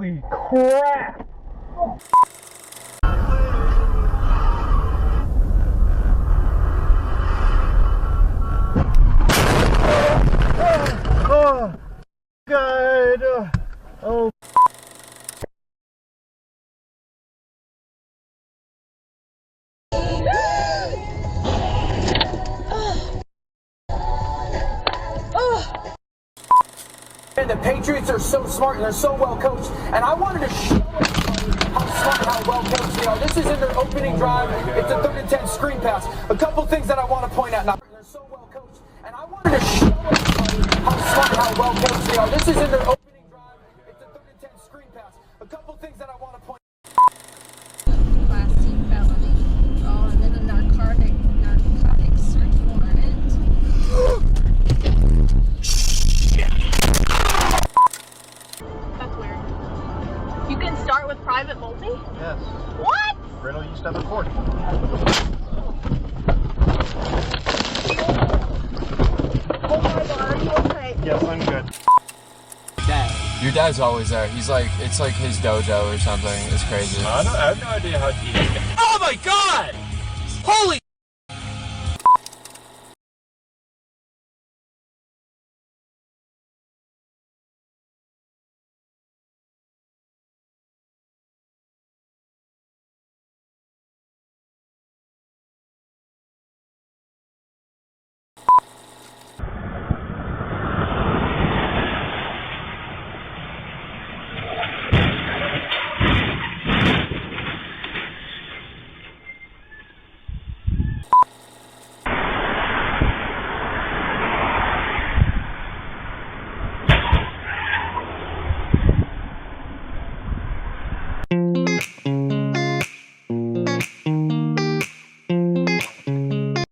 Holy crap! Oh, God. Oh. And the Patriots are so smart and they're so well coached. And I wanted to show everybody how smart and how well coached they are. This is in their opening drive. It's a 3rd and 10 screen pass. A couple things that I want to point out now. They're so well coached. And I wanted to show everybody how smart and how well coached they are. This is in their opening drive. It's a 3rd and 10 screen pass. A couple things that I want to point out. Class C felony. Oh, and then a narcotic search warrant. That's weird. You can start with private multi? Yes. What? Riddle used to have a court. Oh my god, are you okay? Yes, I'm good. Your dad's always there. He's like, it's like his dojo or something. It's crazy. I have no idea how to eat it. Oh my god! Holy!